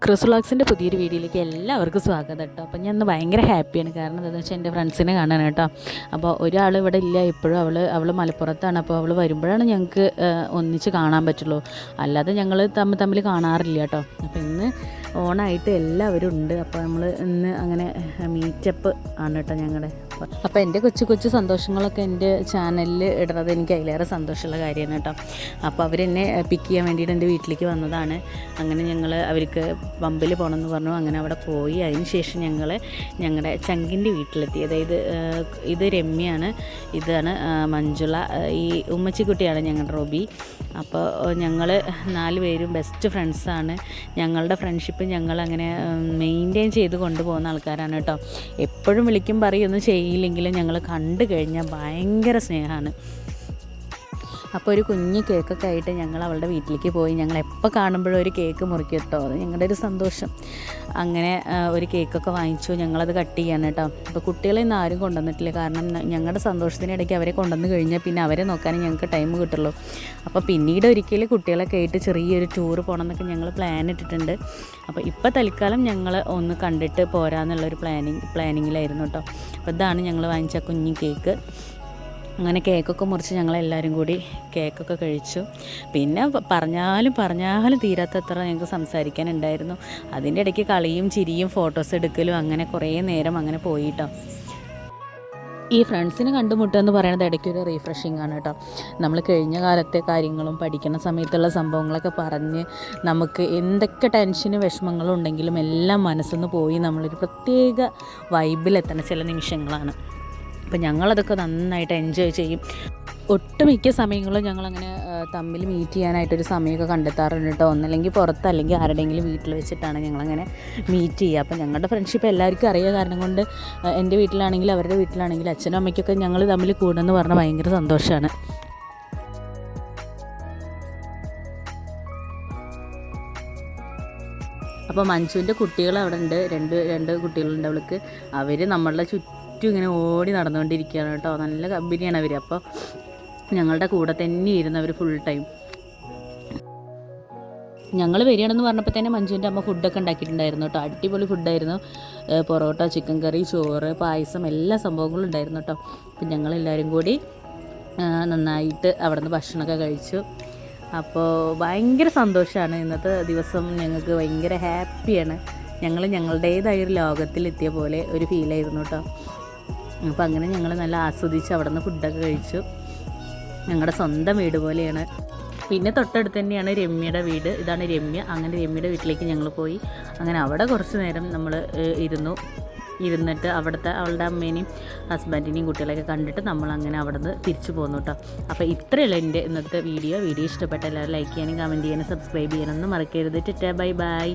Chris വ്ളോഗ്സിൻ്റെ പുതിയൊരു വീഡിയോയിലേക്ക് എല്ലാവർക്കും സ്വാഗതം കേട്ടോ. അപ്പോൾ ഞാൻ ഇന്ന് ഭയങ്കര ഹാപ്പിയാണ്. കാരണം എന്താണെന്ന് വെച്ചാൽ എൻ്റെ ഫ്രണ്ട്സിനെ കാണാൻ കേട്ടോ. അപ്പോൾ ഒരാൾ ഇവിടെ ഇല്ല, ഇപ്പോഴും അവൾ മലപ്പുറത്താണ്. അപ്പോൾ അവൾ വരുമ്പോഴാണ് ഞങ്ങൾക്ക് ഒന്നിച്ച് കാണാൻ പറ്റുള്ളൂ, അല്ലാതെ ഞങ്ങൾ തമ്മിൽ കാണാറില്ല കേട്ടോ. അപ്പോൾ ഇന്ന് ഓണായിട്ട് എല്ലാവരും ഉണ്ട്. അപ്പോൾ നമ്മൾ ഇന്ന് അങ്ങനെ മീറ്റപ്പ് ആണ് കേട്ടോ ഞങ്ങളുടെ. അപ്പോൾ എൻ്റെ കൊച്ചു സന്തോഷങ്ങളൊക്കെ എൻ്റെ ചാനലിൽ ഇടുന്നത് എനിക്ക് അതിലേറെ സന്തോഷമുള്ള കാര്യമാണ് കേട്ടോ. അപ്പോൾ അവരെന്നെ പിക്ക് ചെയ്യാൻ വേണ്ടിയിട്ട് എൻ്റെ വീട്ടിലേക്ക് വന്നതാണ്. അങ്ങനെ ഞങ്ങൾ അവർക്ക് പമ്പിൽ പോകണമെന്ന് പറഞ്ഞു. അങ്ങനെ അവിടെ പോയി. അതിന് ശേഷം ഞങ്ങൾ ഞങ്ങളുടെ ചങ്കിൻ്റെ വീട്ടിലെത്തി. അതായത് ഇത് രമ്യയാണ്, ഇതാണ് മഞ്ജുള, ഈ ഉമ്മച്ചിക്കുട്ടിയാണ് ഞങ്ങളുടെ റോബി. അപ്പോൾ ഞങ്ങൾ 4 പേരും ബെസ്റ്റ് ഫ്രണ്ട്സാണ്. ഞങ്ങളുടെ ഫ്രണ്ട്ഷിപ്പ് ഞങ്ങളങ്ങനെ മെയിൻറ്റെയിൻ ചെയ്ത് കൊണ്ടുപോകുന്ന ആൾക്കാരാണ് കേട്ടോ. എപ്പോഴും വിളിക്കും പറയൊന്നും ചെയ്യില്ലെങ്കിലും ഞങ്ങൾ കണ്ടു കഴിഞ്ഞാൽ ഭയങ്കര സ്നേഹമാണ്. അപ്പോൾ ഒരു കുഞ്ഞ് കേക്കൊക്കെ ആയിട്ട് ഞങ്ങൾ അവളുടെ വീട്ടിലേക്ക് പോയി. ഞങ്ങൾ എപ്പോൾ കാണുമ്പോഴും ഒരു കേക്ക് മുറിക്കും കേട്ടോ, അത് ഞങ്ങളുടെ ഒരു സന്തോഷം. അങ്ങനെ ഒരു കേക്കൊക്കെ വാങ്ങിച്ചു, ഞങ്ങളത് കട്ട് ചെയ്യാണ് കേട്ടോ. അപ്പോൾ കുട്ടികളെ ഇന്ന് ആരും കൊണ്ടുവന്നിട്ടില്ല, കാരണം ഞങ്ങളുടെ സന്തോഷത്തിനിടയ്ക്ക് അവരെ കൊണ്ടുവന്ന് കഴിഞ്ഞാൽ പിന്നെ അവരെ നോക്കാനും ഞങ്ങൾക്ക് ടൈം കിട്ടുള്ളൂ. അപ്പോൾ പിന്നീട് ഒരിക്കലും കുട്ടികളൊക്കെ ആയിട്ട് ചെറിയൊരു ടൂർ പോകണം എന്നൊക്കെ ഞങ്ങൾ പ്ലാൻ ഇട്ടിട്ടുണ്ട്. അപ്പോൾ ഇപ്പോൾ തൽക്കാലം ഞങ്ങൾ ഒന്ന് കണ്ടിട്ട് പോരാന്നുള്ളൊരു പ്ലാനിങ്ങിലായിരുന്നു കേട്ടോ. അപ്പോൾ ഇതാണ് ഞങ്ങൾ വാങ്ങിച്ച കുഞ്ഞ് കേക്ക്. അങ്ങനെ കേക്കൊക്കെ മുറിച്ച് ഞങ്ങളെല്ലാവരും കൂടി കേക്കൊക്കെ കഴിച്ചു. പിന്നെ പറഞ്ഞാലും തീരാത്തത്ര ഞങ്ങൾക്ക് സംസാരിക്കാനുണ്ടായിരുന്നു. അതിൻ്റെ ഇടയ്ക്ക് കളിയും ചിരിയും ഫോട്ടോസ് എടുക്കലും അങ്ങനെ കുറേ നേരം അങ്ങനെ പോയിട്ടോ. ഈ ഫ്രണ്ട്സിനെ കണ്ടുമുട്ടുക എന്ന് പറയുന്നത് ഇടയ്ക്കൊരു റീഫ്രഷിങ് ആണ് കേട്ടോ. നമ്മൾ കഴിഞ്ഞ കാലത്തെ കാര്യങ്ങളും പഠിക്കുന്ന സമയത്തുള്ള സംഭവങ്ങളൊക്കെ പറഞ്ഞ് നമുക്ക് എന്തൊക്കെ ടെൻഷനും വിഷമങ്ങളും ഉണ്ടെങ്കിലും എല്ലാം മനസ്സിന്ന് പോയി നമ്മളൊരു പ്രത്യേക വൈബിലെത്തുന്ന ചില നിമിഷങ്ങളാണ്. അപ്പോൾ ഞങ്ങളതൊക്കെ നന്നായിട്ട് എൻജോയ് ചെയ്യും. ഒട്ടുമിക്ക സമയങ്ങളും ഞങ്ങളങ്ങനെ തമ്മിൽ മീറ്റ് ചെയ്യാനായിട്ടൊരു സമയമൊക്കെ കണ്ടെത്താറുണ്ട് കേട്ടോ. ഒന്നല്ലെങ്കിൽ പുറത്ത്, അല്ലെങ്കിൽ ആരുടെയെങ്കിലും വീട്ടിൽ വെച്ചിട്ടാണ് ഞങ്ങളങ്ങനെ മീറ്റ് ചെയ്യുക. അപ്പോൾ ഞങ്ങളുടെ ഫ്രണ്ട്ഷിപ്പ് എല്ലാവർക്കും അറിയുക കാരണം കൊണ്ട് എൻ്റെ വീട്ടിലാണെങ്കിലും അവരുടെ വീട്ടിലാണെങ്കിലും അച്ഛനും അമ്മയ്ക്കൊക്കെ ഞങ്ങൾ തമ്മിൽ കൂടുമെന്ന് പറഞ്ഞാൽ ഭയങ്കര സന്തോഷമാണ്. അപ്പോൾ മഞ്ജുവിൻ്റെ കുട്ടികൾ അവിടെ ഉണ്ട്, രണ്ട് കുട്ടികളുണ്ട് അവൾക്ക്. അവർ നമ്മളുടെ ചുറ്റും ഇങ്ങനെ ഓടി നടന്നുകൊണ്ടിരിക്കുകയാണ് കേട്ടോ. നല്ല കമ്പനിയാണ് അവർ. അപ്പോൾ ഞങ്ങളുടെ കൂടെ തന്നെ ഇരുന്ന് അവർ ഫുൾ ടൈം. ഞങ്ങൾ വരികയാണെന്ന് പറഞ്ഞപ്പോൾ തന്നെ മഞ്ജുവിൻ്റെ അമ്മ ഫുഡൊക്കെ ഉണ്ടാക്കിയിട്ടുണ്ടായിരുന്നു കേട്ടോ. അടിപൊളി ഫുഡായിരുന്നു. പൊറോട്ട, ചിക്കൻ കറി, ചോറ്, പായസം, എല്ലാ സംഭവങ്ങളും ഉണ്ടായിരുന്നു കേട്ടോ. അപ്പം ഞങ്ങളെല്ലാവരും കൂടി നന്നായിട്ട് അവിടെ നിന്ന് ഭക്ഷണമൊക്കെ കഴിച്ചു. അപ്പോൾ ഭയങ്കര സന്തോഷമാണ് ഇന്നത്തെ ദിവസം. ഞങ്ങൾക്ക് ഭയങ്കര ഹാപ്പിയാണ്. ഞങ്ങൾ ഞങ്ങളുടേതായൊരു ലോകത്തിലെത്തിയ പോലെ ഒരു ഫീലായിരുന്നു കേട്ടോ. അപ്പോൾ അങ്ങനെ ഞങ്ങൾ നല്ല ആസ്വദിച്ച് അവിടെ നിന്ന് ഫുഡൊക്കെ കഴിച്ചു. ഞങ്ങളുടെ സ്വന്തം വീട് പോലെയാണ്. പിന്നെ തൊട്ടടുത്ത് തന്നെയാണ് രമ്യയുടെ വീട്. ഇതാണ് രമ്യ. അങ്ങനെ രമ്യയുടെ വീട്ടിലേക്ക് ഞങ്ങൾ പോയി. അങ്ങനെ അവിടെ കുറച്ച് നേരം നമ്മൾ ഇരുന്നിട്ട് അവളുടെ അമ്മേനെയും ഹസ്ബൻഡിനെയും കുട്ടികളെയൊക്കെ കണ്ടിട്ട് നമ്മൾ അങ്ങനെ അവിടെ നിന്ന് തിരിച്ചു പോന്നു കേട്ടോ. അപ്പോൾ ഇത്രയുള്ള എൻ്റെ ഇന്നത്തെ വീഡിയോ ഇഷ്ടപ്പെട്ട എല്ലാവരും ലൈക്ക് ചെയ്യാനും കമൻറ്റ് ചെയ്യാനും സബ്സ്ക്രൈബ് ചെയ്യാനൊന്നും മറക്കരുത്. ബൈ.